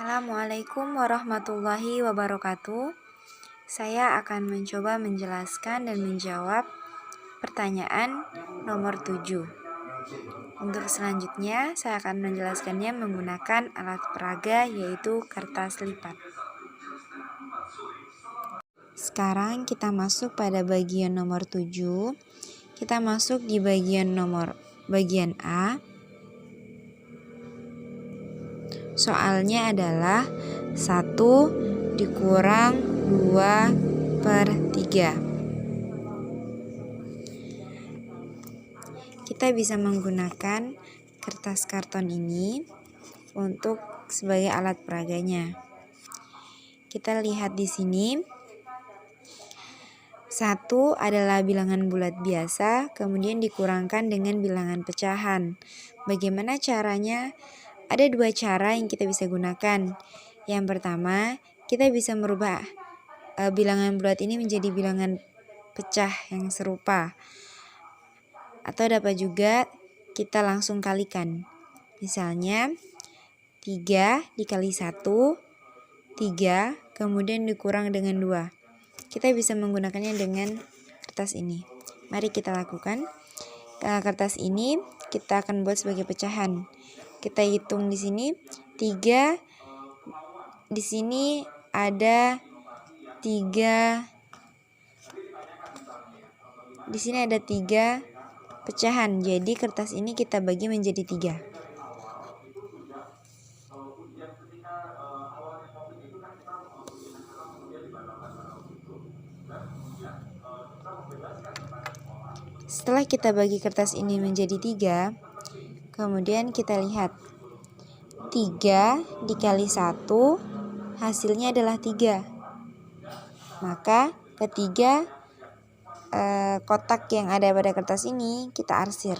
Assalamualaikum warahmatullahi wabarakatuh. Saya akan mencoba menjelaskan dan menjawab pertanyaan nomor 7. Untuk selanjutnya, saya akan menjelaskannya menggunakan alat peraga yaitu kertas lipat. Sekarang kita masuk pada bagian nomor 7. Kita masuk di bagian A. Soalnya adalah 1 dikurang 2/3. Kita bisa menggunakan kertas karton ini untuk sebagai alat peraganya. Kita lihat di sini. 1 adalah bilangan bulat biasa, kemudian dikurangkan dengan bilangan pecahan. Bagaimana caranya? Ada 2 cara yang kita bisa gunakan. Yang pertama, kita bisa merubah bilangan bulat ini menjadi bilangan pecah yang serupa. Atau dapat juga kita langsung kalikan. Misalnya 3 dikali 1, 3, kemudian dikurang dengan 2. Kita bisa menggunakannya dengan kertas ini. Mari kita lakukan. Kertas ini kita akan buat sebagai pecahan. Kita hitung di sini 3. Di sini ada 3. Di sini ada 3 pecahan. Jadi kertas ini kita bagi menjadi 3. Setelah kita bagi kertas ini menjadi 3, kemudian kita lihat 3 dikali 1 hasilnya adalah 3. Maka ketiga kotak yang ada pada kertas ini kita arsir.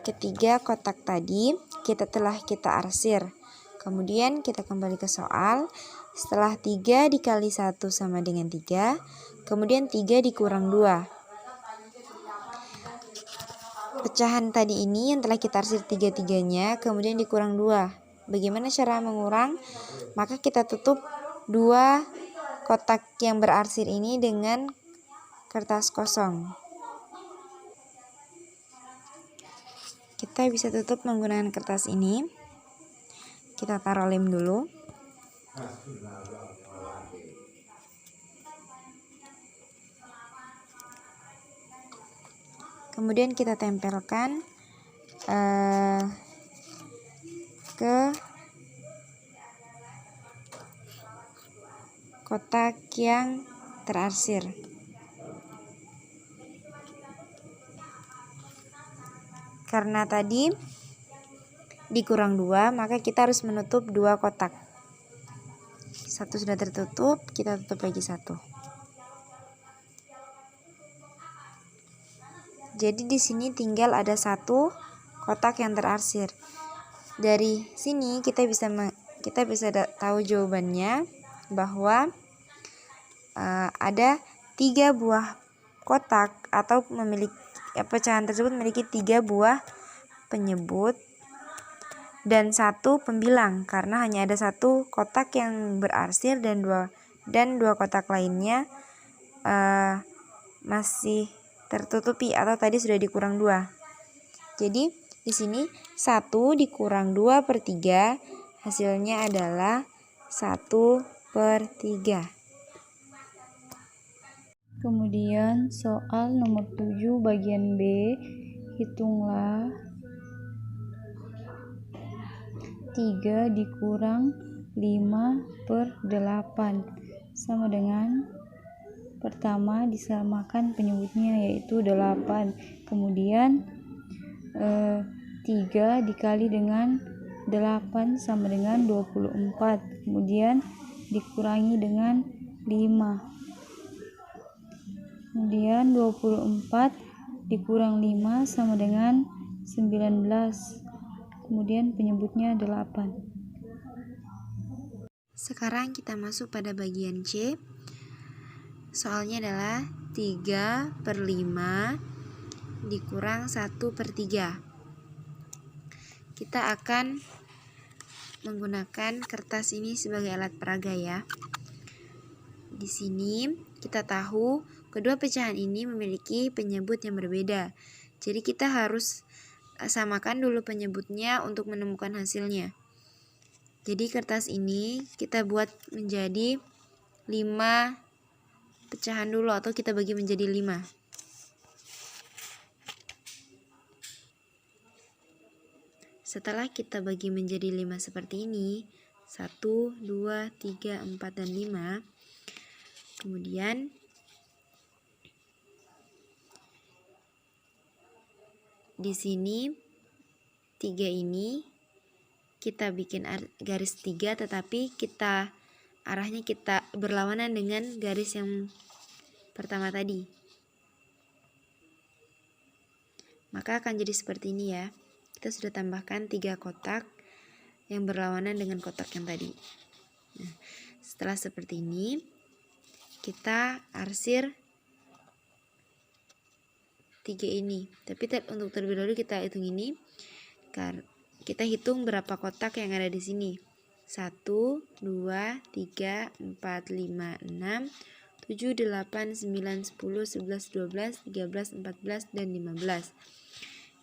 Ketiga kotak tadi telah kita arsir. Kemudian kita kembali ke soal. Setelah 3 dikali 1 sama dengan 3, kemudian 3 dikurang 2. Pecahan tadi ini yang telah kita arsir 3-3-nya, kemudian dikurang 2. Bagaimana cara mengurang? Maka kita tutup 2 kotak yang berarsir ini dengan kertas kosong. Kita bisa tutup menggunakan kertas ini. Kita taruh lem dulu. Kemudian kita tempelkan ke kotak yang terarsir. Karena tadi dikurang 2, maka kita harus menutup 2 kotak. 1 sudah tertutup, kita tutup lagi 1. Jadi di sini tinggal ada 1 kotak yang terarsir. Dari sini kita bisa tahu jawabannya bahwa ada 3 buah kotak atau pecahan tersebut memiliki 3 buah penyebut dan 1 pembilang, karena hanya ada 1 kotak yang berarsir dan 2 kotak lainnya masih tertutupi atau tadi sudah dikurang 2. Jadi di sini 1 dikurang 2/3 hasilnya adalah 1/3. Kemudian soal nomor 7 bagian B, hitunglah 3 dikurang 5/8 sama dengan pertama disamakan penyebutnya yaitu 8. Kemudian 3 dikali dengan 8 sama dengan 24. Kemudian dikurangi dengan 5. Kemudian 24 dikurang 5 sama dengan 19. Kemudian penyebutnya 8. Sekarang kita masuk pada bagian C. Soalnya adalah 3/5 dikurang 1/3. Kita akan menggunakan kertas ini sebagai alat peraga ya. Di sini kita tahu kedua pecahan ini memiliki penyebut yang berbeda. Jadi kita harus samakan dulu penyebutnya untuk menemukan hasilnya. Jadi kertas ini kita buat menjadi 5 pecahan dulu, atau kita bagi menjadi 5. Setelah kita bagi menjadi 5 seperti ini, 1, 2, 3, 4, dan 5. Kemudian di sini 3 ini kita bikin garis 3, tetapi arahnya kita berlawanan dengan garis yang pertama tadi. Maka akan jadi seperti ini ya. Kita sudah tambahkan 3 kotak yang berlawanan dengan kotak yang tadi. Nah, setelah seperti ini, kita arsir 3 ini. Tapi untuk terlebih dahulu kita hitung ini. Kita hitung berapa kotak yang ada di sini. 1, 2, 3, 4, 5, 6, 7, 8, 9, 10, 11, 12, 13, 14, dan 15.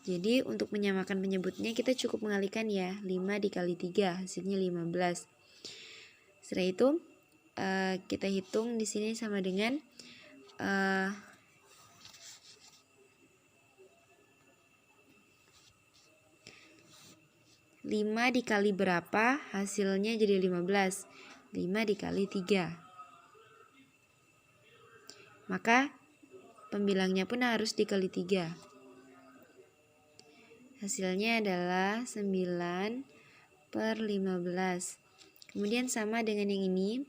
Jadi untuk menyamakan penyebutnya kita cukup mengalihkan ya. 5 dikali 3 hasilnya 15. Setelah itu kita hitung di sini sama dengan 5 dikali berapa hasilnya jadi 15. 5 dikali 3. Maka pembilangnya pun harus dikali 3. Hasilnya adalah 9/15. Kemudian sama dengan yang ini.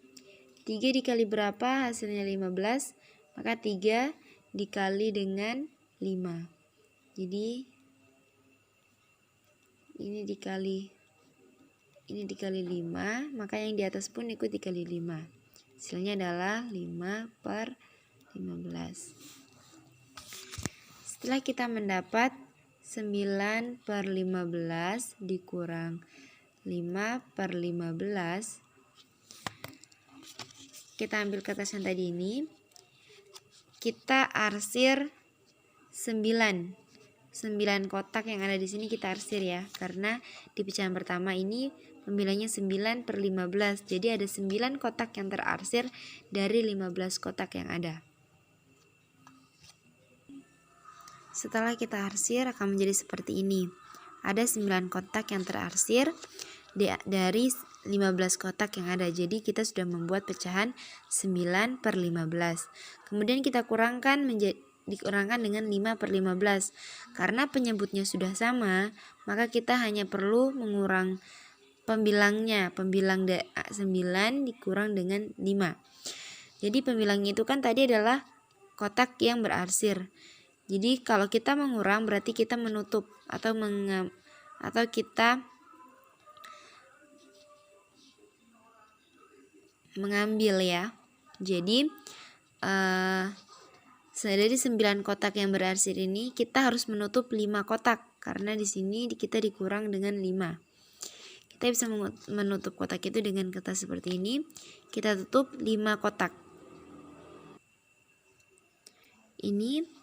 3 dikali berapa hasilnya 15. Maka 3 dikali dengan 5. Jadi ini dikali 5, maka yang di atas pun ikut dikali 5. Hasilnya adalah 5/15. Setelah kita mendapat 9/15 dikurang 5/15, kita ambil kertas yang tadi ini, kita arsir 9 kotak yang ada di sini kita arsir ya, karena di pecahan pertama ini pembilangnya 9/15, jadi ada 9 kotak yang terarsir dari 15 kotak yang ada. Setelah kita arsir akan menjadi seperti ini. Ada 9 kotak yang terarsir dari 15 kotak yang ada. Jadi kita sudah membuat pecahan 9/15. Kemudian kita dikurangkan dengan 5/15. Karena penyebutnya sudah sama, maka kita hanya perlu mengurang pembilangnya. Pembilang 9 dikurang dengan 5. Jadi pembilangnya itu kan tadi adalah kotak yang berarsir. Jadi kalau kita mengurang berarti kita menutup atau kita mengambil ya. Jadi dari 9 kotak yang berarsir ini kita harus menutup 5 kotak, karena di sini kita dikurang dengan 5. Kita bisa menutup kotak itu dengan kertas seperti ini. Kita tutup 5 kotak. Ini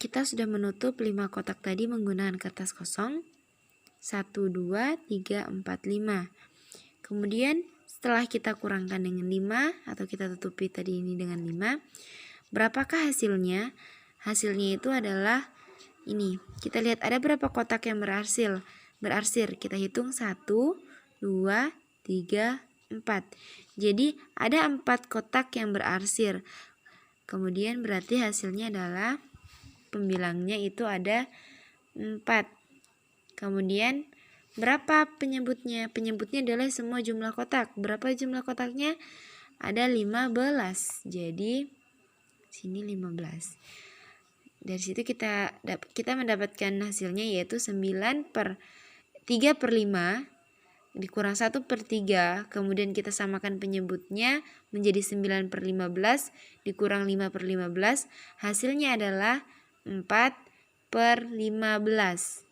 kita sudah menutup 5 kotak tadi menggunakan kertas kosong. 1, 2, 3, 4, 5. Kemudian setelah kita kurangkan dengan 5 atau kita tutupi tadi ini dengan 5, berapakah hasilnya? Hasilnya itu adalah ini. Kita lihat ada berapa kotak yang berarsir. Kita hitung 1, 2, 3, 4. Jadi ada 4 kotak yang berarsir. Kemudian berarti hasilnya adalah pembilangnya itu ada 4. Kemudian berapa penyebutnya? Penyebutnya adalah semua jumlah kotak. Berapa jumlah kotaknya? Ada 15. Jadi sini 15. Dari situ kita mendapatkan hasilnya yaitu 3/5 dikurang 1/3, kemudian kita samakan penyebutnya menjadi 9/15 dikurang 5/15, hasilnya adalah 4/15.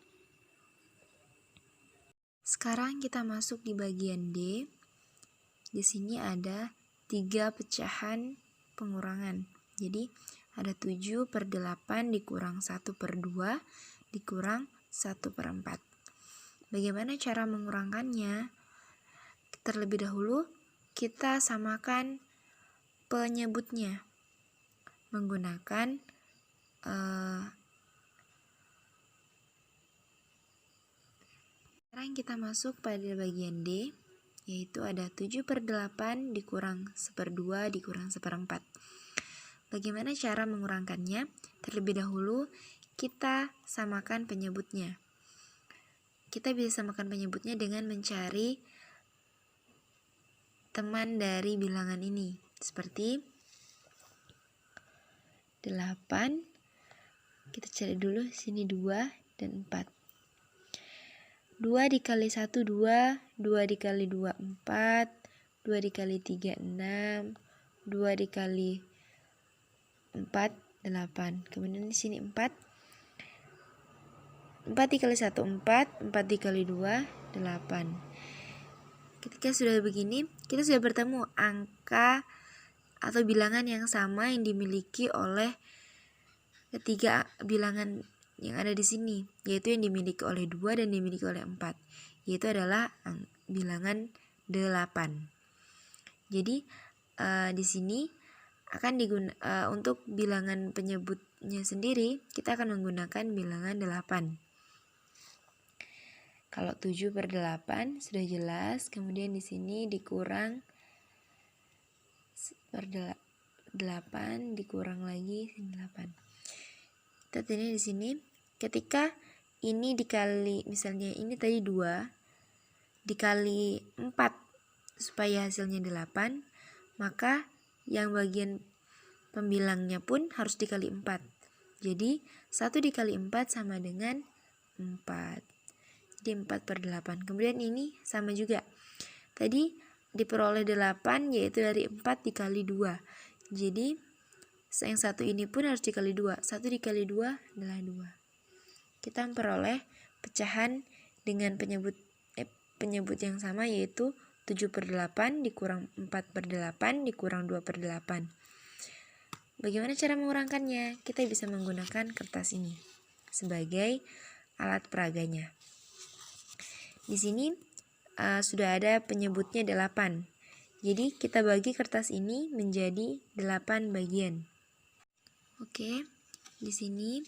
Sekarang kita masuk di bagian D. Di sini ada 3 pecahan pengurangan. Jadi ada 7/8 dikurang 1/2 dikurang 1/4. Bagaimana cara mengurangkannya? Terlebih dahulu kita samakan penyebutnya menggunakan sekarang kita masuk pada bagian D, yaitu ada 7/8 dikurang 1/2 dikurang 1/4. Bagaimana cara mengurangkannya? Terlebih dahulu kita samakan penyebutnya. Kita bisa samakan penyebutnya dengan mencari teman dari bilangan ini. Seperti 8, kita cari dulu sini 2 dan 4. 2 dikali 1 2, 2 dikali 2 4, 2 dikali 3 6, 2 dikali 4 8. Kemudian di sini 4. 4 dikali 1 4, 4 dikali 2 8. Ketika sudah begini, kita sudah bertemu angka atau bilangan yang sama yang dimiliki oleh ketiga bilangan yang ada di sini, yaitu yang dimiliki oleh 2 dan dimiliki oleh 4, yaitu adalah bilangan 8. Jadi di sini akan untuk bilangan penyebutnya sendiri kita akan menggunakan bilangan 8. Kalau 7/8 sudah jelas, kemudian di sini dikurang 8 dikurang lagi 8. Kita ini di sini ketika ini dikali, misalnya ini tadi 2 dikali 4 supaya hasilnya 8, maka yang bagian pembilangnya pun harus dikali 4. Jadi 1 dikali 4 sama dengan 4. Jadi 4/8. Kemudian ini sama juga. Tadi diperoleh 8 yaitu dari 4 dikali 2. Jadi yang satu ini pun harus dikali 2. 1 dikali 2 adalah 2. Kita memperoleh pecahan dengan penyebut yang sama, yaitu 7/8 dikurang 4/8 dikurang 2/8. Bagaimana cara mengurangkannya? Kita bisa menggunakan kertas ini sebagai alat peraganya. Di sini sudah ada penyebutnya 8. Jadi kita bagi kertas ini menjadi 8 bagian. Oke, di sini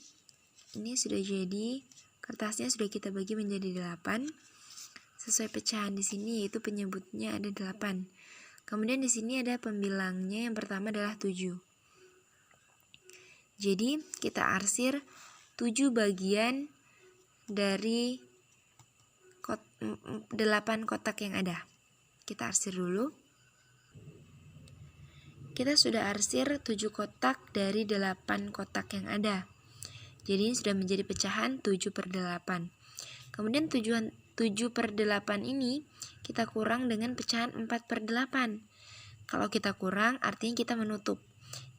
ini sudah jadi kertasnya, sudah kita bagi menjadi 8 sesuai pecahan di sini, yaitu penyebutnya ada 8. Kemudian di sini ada pembilangnya, yang pertama adalah 7. Jadi kita arsir 7 bagian dari 8 kotak yang ada. Kita arsir dulu. Kita sudah arsir 7 kotak dari 8 kotak yang ada. Jadi ini sudah menjadi pecahan 7/8. Kemudian 7/8 ini kita kurang dengan pecahan 4/8. Kalau kita kurang artinya kita menutup.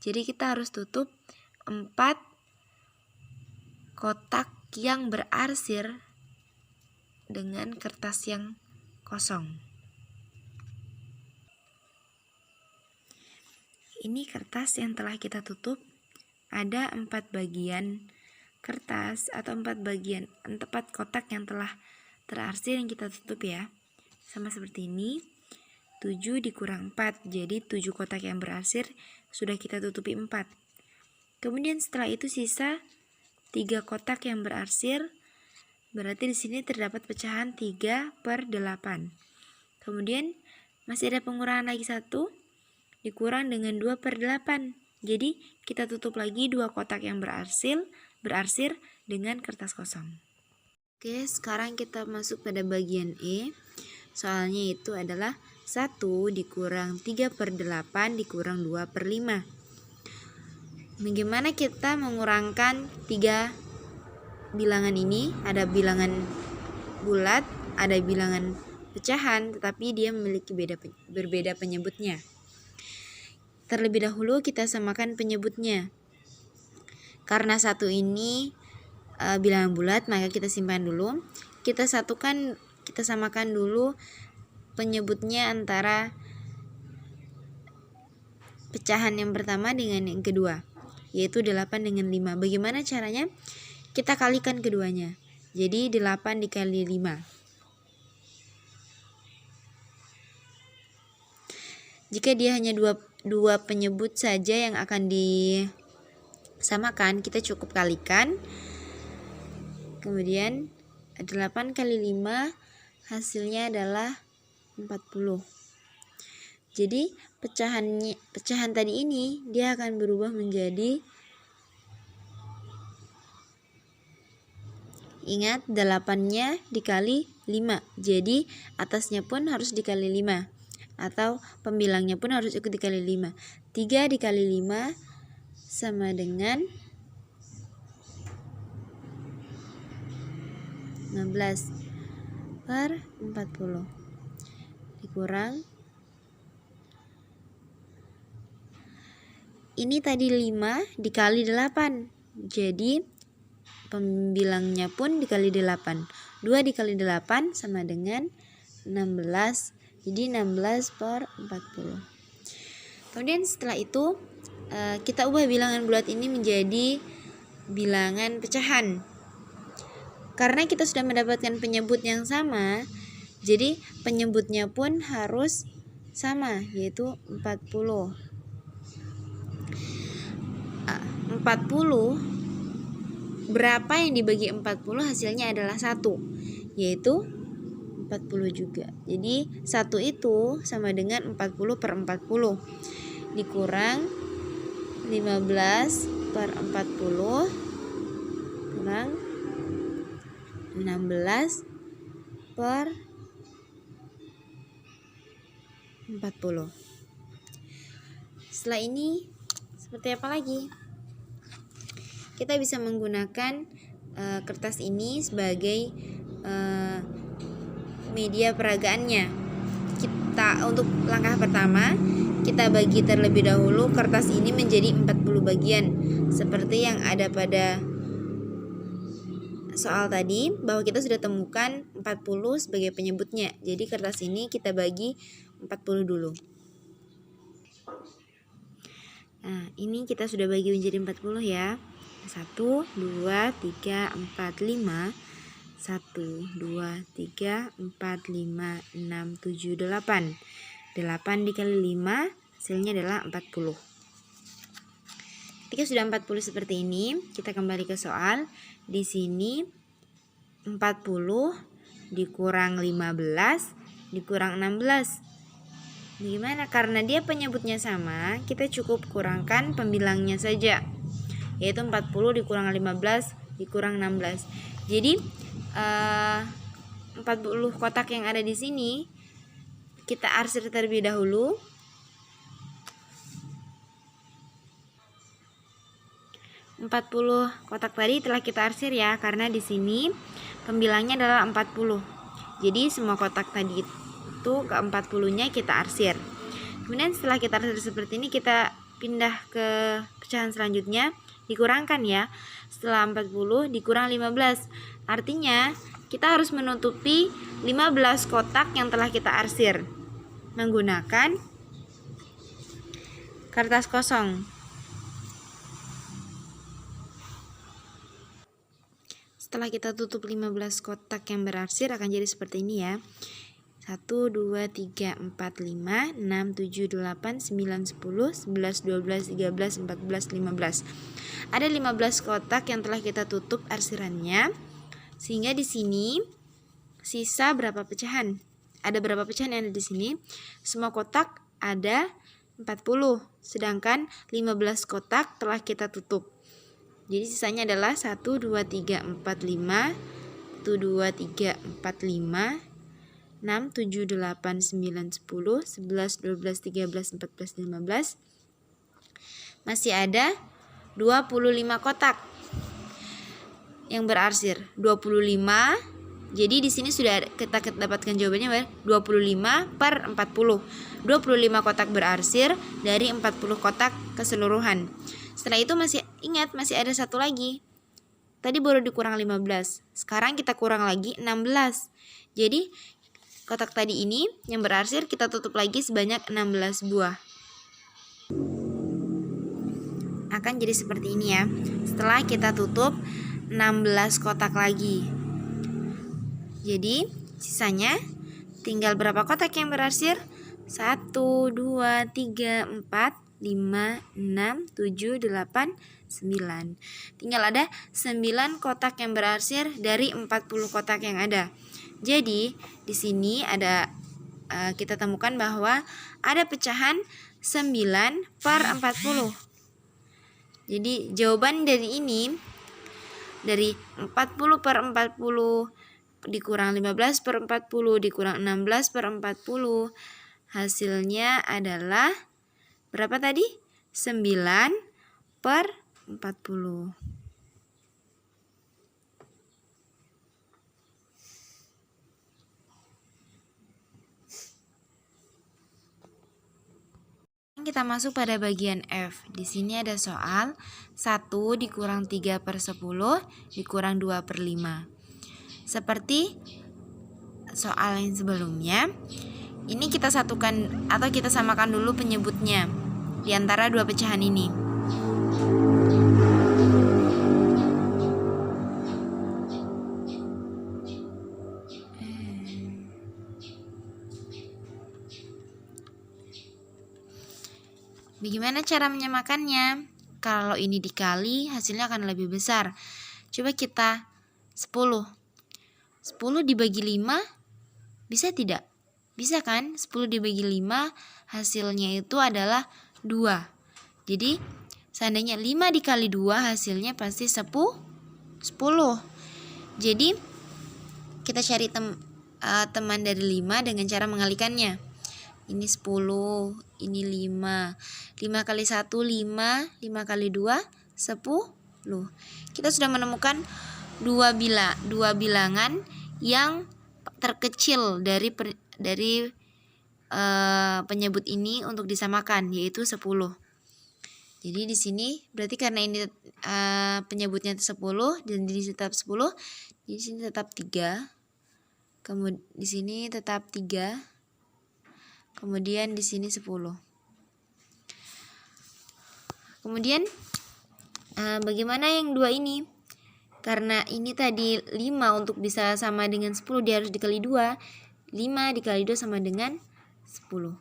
Jadi kita harus tutup 4 kotak yang berarsir dengan kertas yang kosong. Ini kertas yang telah kita tutup, ada 4 bagian kertas atau 4 kotak yang telah terarsir yang kita tutup ya. Sama seperti ini, 7 dikurang 4, jadi 7 kotak yang berarsir sudah kita tutupi 4. Kemudian setelah itu sisa 3 kotak yang berarsir, berarti di sini terdapat pecahan 3/8. Kemudian masih ada pengurangan lagi 1, dikurang dengan 2/8. Jadi kita tutup lagi 2 kotak yang berarsir dengan kertas kosong. Oke, sekarang kita masuk pada bagian E. Soalnya itu adalah 1 dikurang 3/8 dikurang 2/5. Bagaimana kita mengurangkan 3 bilangan ini? Ada bilangan bulat, ada bilangan pecahan, tetapi dia memiliki berbeda penyebutnya. Terlebih dahulu kita samakan penyebutnya. Karena satu ini bilangan bulat, maka kita simpan dulu. Kita samakan dulu penyebutnya antara pecahan yang pertama dengan yang kedua, yaitu 8 dengan 5. Bagaimana caranya? Kita kalikan keduanya. Jadi 8 dikali 5. Jika dia hanya dua penyebut saja yang akan disamakan, kita cukup kalikan. Kemudian 8 kali 5 hasilnya adalah 40. Jadi pecahan tadi ini dia akan berubah menjadi, ingat 8-nya dikali 5. Jadi atasnya pun harus dikali 5. Atau pembilangnya pun harus ikut dikali 5. 3 dikali 5 sama dengan 15 per 40. Dikurang. Ini tadi 5 dikali 8. Jadi pembilangnya pun dikali 8. 2 dikali 8 sama dengan 16. Jadi 16 per 40. Kemudian setelah itu kita ubah bilangan bulat ini menjadi bilangan pecahan. Karena kita sudah mendapatkan penyebut yang sama, jadi penyebutnya pun harus sama, yaitu 40. 40 berapa yang dibagi 40 hasilnya adalah 1, yaitu 40 juga. Jadi 1 itu sama dengan 40 per 40 dikurang 15 per 40 kurang 16 per 40. Setelah ini seperti apa lagi? Kita bisa menggunakan kertas ini sebagai media peragaannya. Untuk langkah pertama, kita bagi terlebih dahulu kertas ini menjadi 40 bagian, seperti yang ada pada soal tadi, bahwa kita sudah temukan 40 sebagai penyebutnya. Jadi kertas ini kita bagi 40 dulu. Nah, ini kita sudah bagi menjadi 40 ya. 1, 2, 3, 4, 5. 1, 2, 3, 4, 5, 6, 7, 8. 8 dikali 5 hasilnya adalah 40. Ketika sudah 40 seperti ini, kita kembali ke soal. Di sini 40 dikurang 15 dikurang 16. Bagaimana? Karena dia penyebutnya sama, kita cukup kurangkan pembilangnya saja, yaitu 40 dikurang 15 dikurang 16. Jadi 40 kotak yang ada di sini kita arsir terlebih dahulu. Kotak tadi telah kita arsir ya, karena di sini pembilangnya adalah 40. Jadi semua kotak tadi itu ke 40-nya kita arsir. Kemudian setelah kita arsir seperti ini, kita pindah ke pecahan selanjutnya, dikurangkan ya. Setelah 40 dikurang 15. Artinya kita harus menutupi 15 kotak yang telah kita arsir menggunakan kertas kosong. Setelah kita tutup 15 kotak yang berarsir, akan jadi seperti ini ya. 1, 2, 3, 4, 5, 6, 7, 8, 9, 10, 11, 12, 13, 14, 15. Ada 15 kotak yang telah kita tutup arsirannya. Sehingga di sini sisa berapa pecahan? Ada berapa pecahan yang ada di sini? Semua kotak ada 40, sedangkan 15 kotak telah kita tutup. Jadi sisanya adalah 1, 2, 3, 4, 5, 1, 2, 3, 4, 5, 6, 7, 8, 9, 10, 11, 12, 13, 14, 15. Masih ada 25 kotak yang berarsir. 25 Jadi di sini sudah kita dapatkan jawabannya 25 per 40. 25 kotak berarsir dari 40 kotak keseluruhan. Setelah itu masih ada satu lagi. Tadi baru dikurang 15. Sekarang kita kurang lagi 16. Jadi kotak tadi ini yang berarsir kita tutup lagi sebanyak 16 buah. Akan jadi seperti ini ya. Setelah kita tutup 16 kotak lagi. Jadi sisanya tinggal berapa kotak yang berarsir? 1, 2, 3, 4, 5, 6, 7, 8, 9. Tinggal ada 9 kotak yang berarsir dari 40 kotak yang ada. Jadi di sini ada kita temukan bahwa ada pecahan 9 per 40. Jadi jawaban dari ini, dari 40 per 40 dikurang 15 per 40 dikurang 16 per 40, hasilnya adalah berapa tadi? 9 per 40. Kita masuk pada bagian F. Di sini ada soal 1 dikurang 3 per 10 dikurang 2 per 5. Seperti soal yang sebelumnya, ini kita satukan atau kita samakan dulu penyebutnya di antara dua pecahan ini. Bagaimana cara menyamakannya? Kalau ini dikali, hasilnya akan lebih besar. Coba kita 10. 10 dibagi 5, bisa tidak? Bisa kan? 10 dibagi 5, hasilnya itu adalah 2. Jadi, seandainya 5 dikali 2, hasilnya pasti 10. Jadi, kita cari teman dari 5 dengan cara mengalikannya. Ini 10, ini 5. 5 kali 1, 5. 5 kali 2, 10. Kita sudah menemukan dua bilangan yang terkecil dari penyebut ini untuk disamakan, yaitu 10. Jadi di sini berarti karena ini penyebutnya 10 dan di sini tetap 10, di sini tetap 3. Kemudian di sini tetap 3. Kemudian di sini 10. Kemudian bagaimana yang 2 ini? Karena ini tadi 5, untuk bisa sama dengan 10 dia harus dikali 2. 5 dikali 2 sama dengan 10.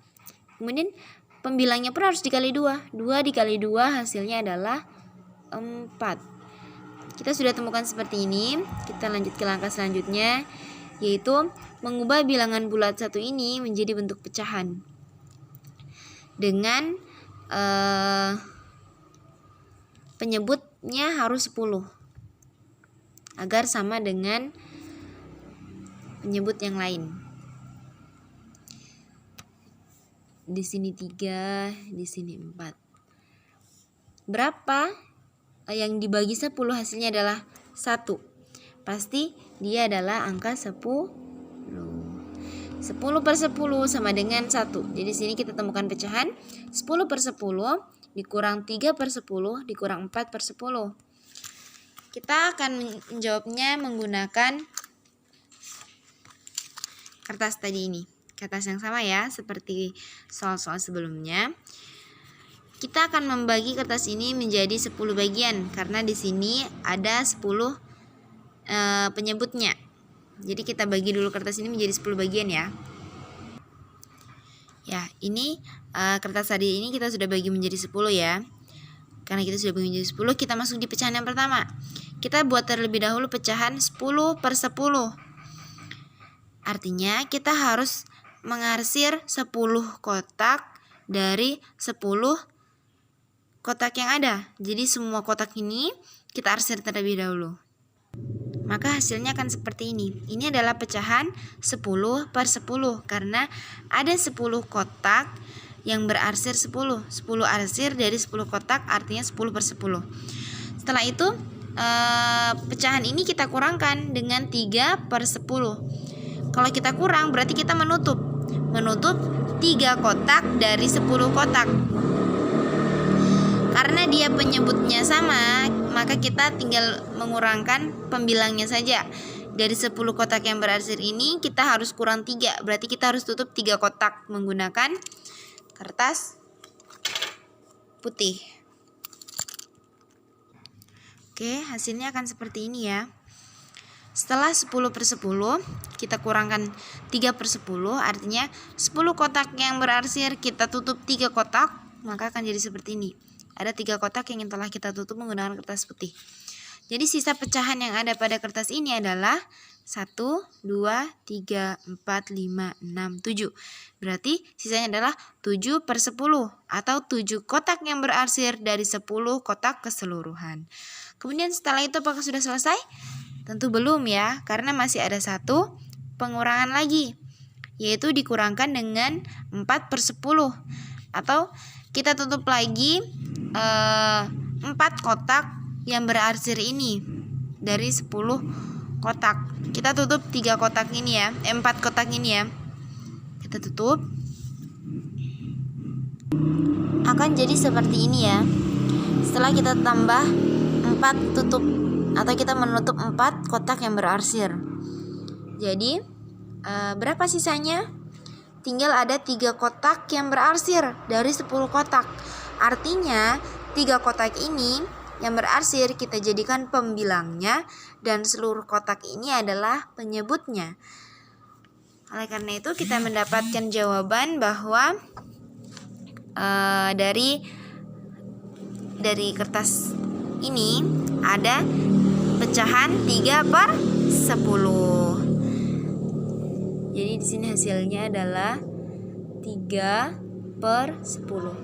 Kemudian pembilangnya pun harus dikali 2. 2 dikali 2 hasilnya adalah 4. Kita sudah temukan seperti ini. Kita lanjut ke langkah selanjutnya, yaitu mengubah bilangan bulat 1 ini menjadi bentuk pecahan dengan penyebutnya harus 10 agar sama dengan penyebut yang lain. Di sini 3, di sini 4. Berapa yang dibagi 10 hasilnya adalah 1. Pasti dia adalah angka 10. 10 per 10 sama dengan 1. Jadi sini kita temukan pecahan 10 per 10 dikurang 3 per 10 dikurang 4 per 10. Kita akan menjawabnya menggunakan kertas tadi ini. Kertas yang sama ya, seperti soal-soal sebelumnya. Kita akan membagi kertas ini menjadi 10 bagian karena di sini ada 10 penyebutnya. Jadi kita bagi dulu kertas ini menjadi 10 bagian ya. Ya, ini kertas tadi ini kita sudah bagi menjadi 10 ya. Karena kita sudah bagi menjadi 10, kita masuk di pecahan yang pertama. Kita buat terlebih dahulu pecahan 10 per 10. Artinya kita harus mengarsir 10 kotak dari 10 kotak yang ada. Jadi semua kotak ini kita arsir terlebih dahulu. Maka hasilnya akan seperti ini. Ini adalah pecahan 10 per 10 karena ada 10 kotak yang berarsir 10. 10 arsir dari 10 kotak artinya 10 per 10. Setelah itu pecahan ini kita kurangkan dengan 3/10. Kalau kita kurang berarti kita menutup 3 kotak dari 10 kotak. Karena dia penyebutnya sama, maka kita tinggal mengurangkan pembilangnya saja. Dari 10 kotak yang berarsir ini kita harus kurang 3, berarti kita harus tutup 3 kotak menggunakan kertas putih. Oke, hasilnya akan seperti ini ya. Setelah 10/10 kita kurangkan 3/10, artinya 10 kotak yang berarsir kita tutup 3 kotak, maka akan jadi seperti ini. Ada 3 kotak yang telah kita tutup menggunakan kertas putih. Jadi sisa pecahan yang ada pada kertas ini adalah 1, 2, 3, 4, 5, 6, 7. Berarti sisanya adalah 7/10 atau 7 kotak yang berarsir dari 10 kotak keseluruhan. Kemudian setelah itu apakah sudah selesai? Tentu belum ya, karena masih ada satu pengurangan lagi, yaitu dikurangkan dengan 4/10 atau kita tutup lagi 4 kotak yang berarsir ini dari 10 kotak. Kita tutup 3 kotak ini ya, 4 kotak ini ya. Kita tutup. Akan jadi seperti ini ya. Setelah kita tambah 4 tutup atau kita menutup 4 kotak yang berarsir. Jadi berapa sisanya? Tinggal ada 3 kotak yang berarsir dari 10 kotak. Artinya 3 kotak ini yang berarsir kita jadikan pembilangnya dan seluruh kotak ini adalah penyebutnya. Oleh karena itu kita mendapatkan jawaban bahwa dari kertas ini ada pecahan 3/10. Jadi di sini hasilnya adalah 3/10.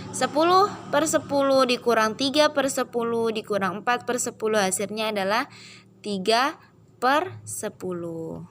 10/10 dikurang 3/10 dikurang 4/10 hasilnya adalah 3/10.